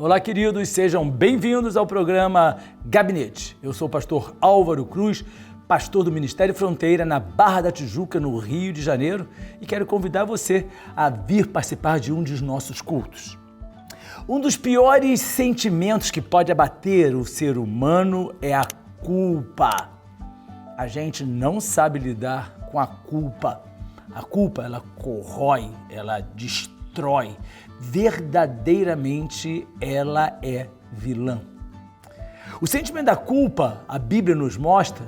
Olá, queridos, sejam bem-vindos ao programa Gabinete. Eu sou o pastor Álvaro Cruz, pastor do Ministério Fronteira na Barra da Tijuca, no Rio de Janeiro, e quero convidar você a vir participar de um dos nossos cultos. Um dos piores sentimentos que pode abater o ser humano é a culpa. A gente não sabe lidar com a culpa. A culpa, ela corrói, ela destrói. Verdadeiramente, ela é vilã. O sentimento da culpa, a Bíblia nos mostra,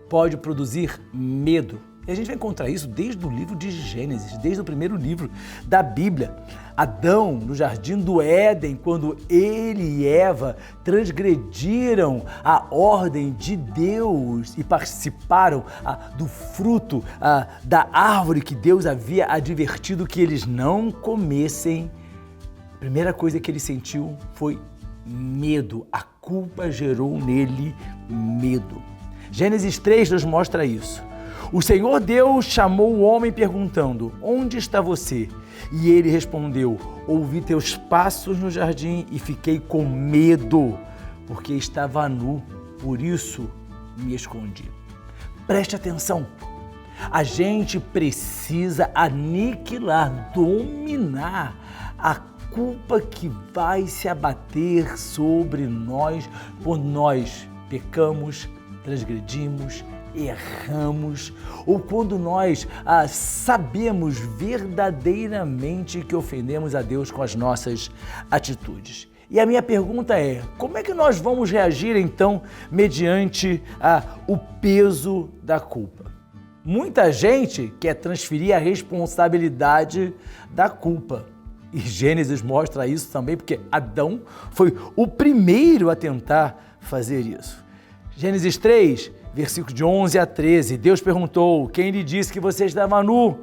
pode produzir medo. E a gente vai encontrar isso desde o livro de Gênesis, desde o primeiro livro da Bíblia. Adão, no jardim do Éden, quando ele e Eva transgrediram a ordem de Deus e participaram do fruto da árvore que Deus havia advertido que eles não comessem, a primeira coisa que ele sentiu foi medo. A culpa gerou nele medo. Gênesis 3 nos mostra isso. O Senhor Deus chamou o homem perguntando: onde está você? E ele respondeu: ouvi teus passos no jardim e fiquei com medo, porque estava nu, por isso me escondi. Preste atenção. A gente precisa aniquilar, dominar a culpa que vai se abater sobre nós por nós pecamos, transgredimos, erramos, ou quando nós sabemos verdadeiramente que ofendemos a Deus com as nossas atitudes. E a minha pergunta é: como é que nós vamos reagir então mediante o peso da culpa? Muita gente quer transferir a responsabilidade da culpa. E Gênesis mostra isso também, porque Adão foi o primeiro a tentar fazer isso. Gênesis 3, versículos de 11 a 13, Deus perguntou: quem lhe disse que você estava nu?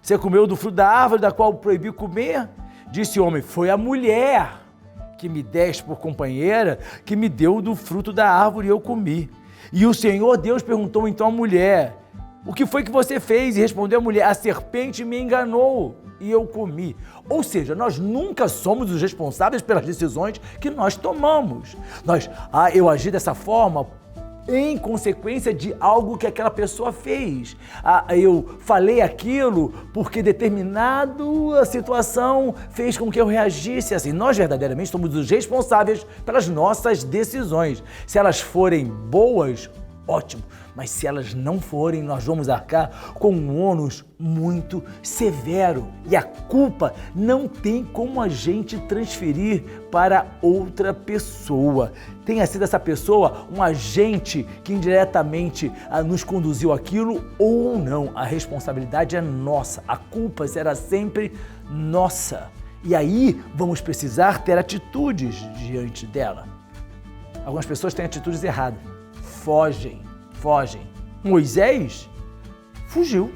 Você comeu do fruto da árvore da qual proibi comer? Disse o homem: foi a mulher que me deste por companheira, que me deu do fruto da árvore e eu comi. E o Senhor Deus perguntou então à mulher: o que foi que você fez? E respondeu a mulher: a serpente me enganou e eu comi. Ou seja, nós nunca somos os responsáveis pelas decisões que nós tomamos. Eu agi dessa forma em consequência de algo que aquela pessoa fez. Eu falei aquilo porque determinada situação fez com que eu reagisse assim. Nós verdadeiramente somos os responsáveis pelas nossas decisões. Se elas forem boas, ótimo. Mas se elas não forem, nós vamos arcar com um ônus muito severo. E a culpa não tem como a gente transferir para outra pessoa. Tenha sido essa pessoa um agente que indiretamente nos conduziu aquilo ou não. A responsabilidade é nossa. A culpa será sempre nossa. E aí vamos precisar ter atitudes diante dela. Algumas pessoas têm atitudes erradas. Fogem. Moisés fugiu.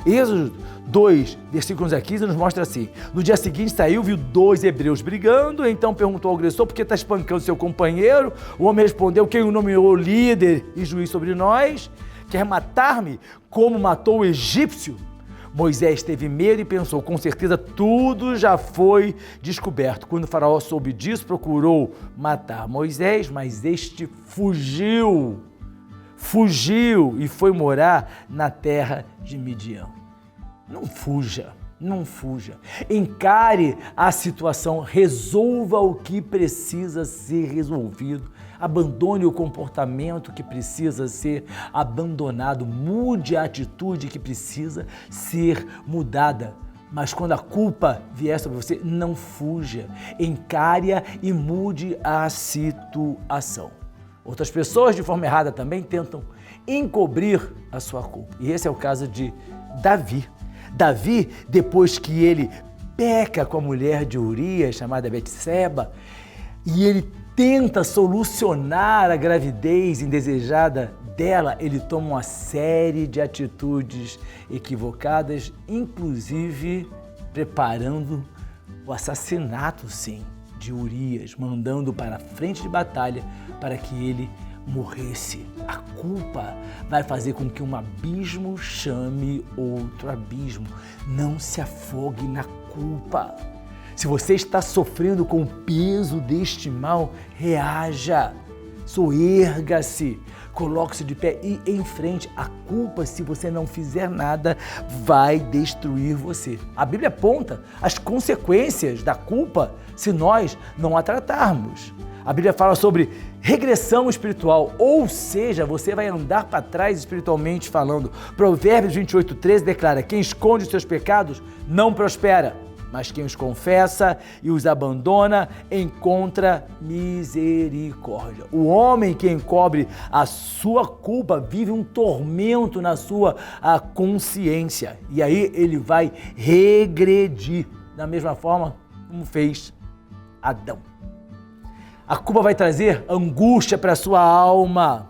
Êxodo 2, versículos 15 nos mostra assim: no dia seguinte saiu, viu 2 hebreus brigando, então perguntou ao agressor: por que está espancando seu companheiro? O homem respondeu: quem o nomeou líder e juiz sobre nós? Quer matar-me como matou o egípcio? Moisés teve medo e pensou: com certeza tudo já foi descoberto. Quando o faraó soube disso, procurou matar Moisés, mas este fugiu e foi morar na terra de Midian. Não fuja. Encare a situação, resolva o que precisa ser resolvido, abandone o comportamento que precisa ser abandonado, mude a atitude que precisa ser mudada. Mas quando a culpa vier sobre você, não fuja, encare-a e mude a situação. Outras pessoas, de forma errada, também tentam encobrir a sua culpa. E esse é o caso de Davi. Davi, depois que ele peca com a mulher de Urias, chamada Betseba, e ele tenta solucionar a gravidez indesejada dela, ele toma uma série de atitudes equivocadas, inclusive preparando o assassinato, sim, de Urias, mandando para a frente de batalha para que ele morresse. A culpa vai fazer com que um abismo chame outro abismo. Não se afogue na culpa. Se você está sofrendo com o peso deste mal, reaja, soerga-se, coloque-se de pé e enfrente. A culpa, se você não fizer nada, vai destruir você. A Bíblia aponta as consequências da culpa se nós não a tratarmos. A Bíblia fala sobre regressão espiritual, ou seja, você vai andar para trás espiritualmente falando. Provérbios 28:13 declara: quem esconde os seus pecados não prospera, mas quem os confessa e os abandona encontra misericórdia. O homem que encobre a sua culpa vive um tormento na sua consciência, e aí ele vai regredir da mesma forma como fez Adão. A culpa vai trazer angústia para a sua alma.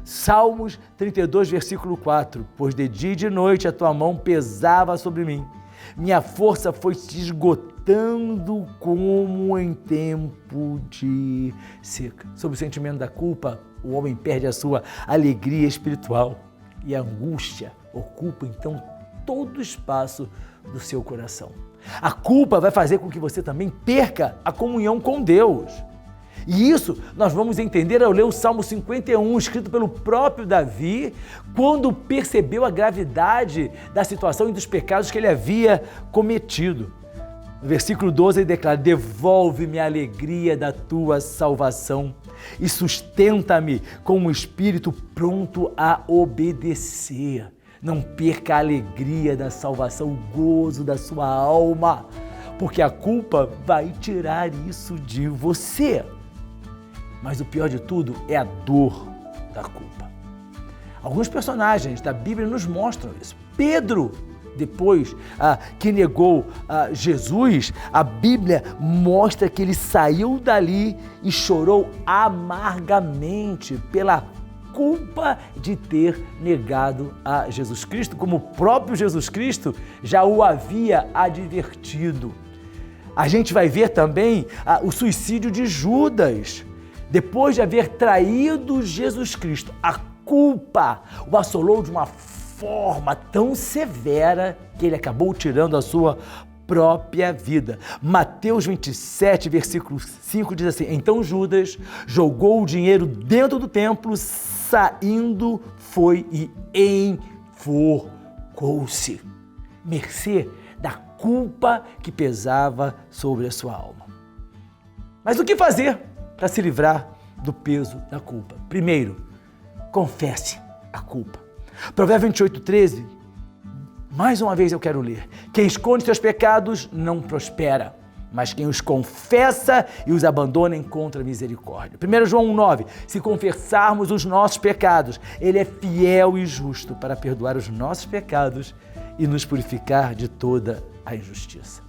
Salmos 32, versículo 4. Pois de dia e de noite a tua mão pesava sobre mim. Minha força foi se esgotando como em tempo de seca. Sob o sentimento da culpa, o homem perde a sua alegria espiritual. E a angústia ocupa então todo o espaço do seu coração. A culpa vai fazer com que você também perca a comunhão com Deus. E isso nós vamos entender ao ler o Salmo 51, escrito pelo próprio Davi, quando percebeu a gravidade da situação e dos pecados que ele havia cometido. No versículo 12 ele declara: devolve-me a alegria da tua salvação e sustenta-me com um espírito pronto a obedecer. Não perca a alegria da salvação, o gozo da sua alma, porque a culpa vai tirar isso de você. Mas o pior de tudo é a dor da culpa. Alguns personagens da Bíblia nos mostram isso. Pedro, depois que negou Jesus, a Bíblia mostra que ele saiu dali e chorou amargamente pela culpa de ter negado a Jesus Cristo, como o próprio Jesus Cristo já o havia advertido. A gente vai ver também o suicídio de Judas. Depois de haver traído Jesus Cristo, a culpa o assolou de uma forma tão severa que ele acabou tirando a sua própria vida. Mateus 27, versículo 5 diz assim: então Judas jogou o dinheiro dentro do templo, saindo foi e enforcou-se, mercê da culpa que pesava sobre a sua alma. Mas o que fazer para se livrar do peso da culpa? Primeiro, confesse a culpa. Provérbios 28:13, mais uma vez eu quero ler: quem esconde seus pecados não prospera, mas quem os confessa e os abandona encontra misericórdia. 1 João 1:9, se confessarmos os nossos pecados, Ele é fiel e justo para perdoar os nossos pecados e nos purificar de toda a injustiça.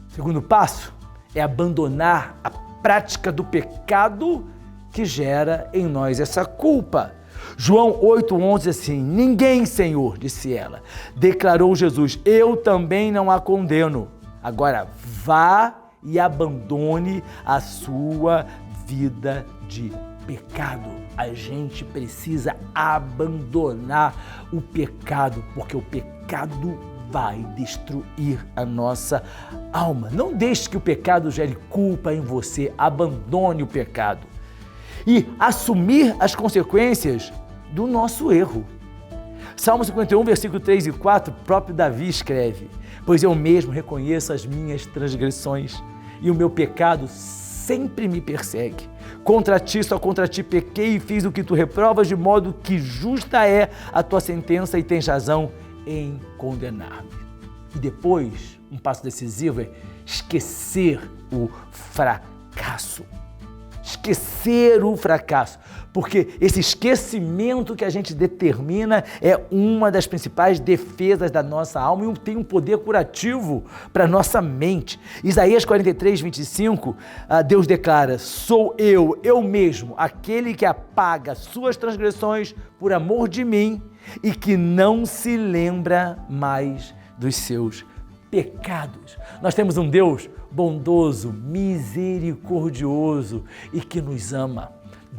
Segundo passo é abandonar a prática do pecado que gera em nós essa culpa. João 8:11 assim: ninguém, Senhor, disse ela. Declarou Jesus: eu também não a condeno. Agora vá e abandone a sua vida de pecado. A gente precisa abandonar o pecado, porque o pecado vai destruir a nossa alma. Não deixe que o pecado gere culpa em você. Abandone o pecado e assumir as consequências do nosso erro. Salmo 51, versículo 3 e 4, o próprio Davi escreve: pois eu mesmo reconheço as minhas transgressões e o meu pecado sempre me persegue. Contra ti, só contra ti pequei e fiz o que tu reprovas, de modo que justa é a tua sentença e tens razão em condenar-me. E depois, um passo decisivo é esquecer o fracasso. Esquecer o fracasso, porque esse esquecimento que a gente determina é uma das principais defesas da nossa alma e tem um poder curativo para a nossa mente. Isaías 43:25, Deus declara: sou eu mesmo, aquele que apaga suas transgressões por amor de mim e que não se lembra mais dos seus pecados. Nós temos um Deus bondoso, misericordioso e que nos ama.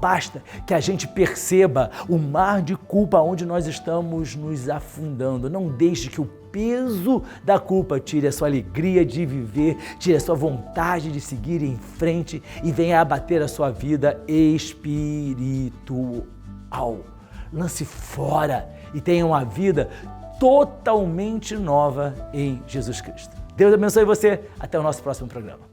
Basta que a gente perceba o mar de culpa onde nós estamos nos afundando. Não deixe que o peso da culpa tire a sua alegria de viver, tire a sua vontade de seguir em frente e venha abater a sua vida espiritual. Lance fora e tenha uma vida totalmente nova em Jesus Cristo. Deus abençoe você. Até o nosso próximo programa.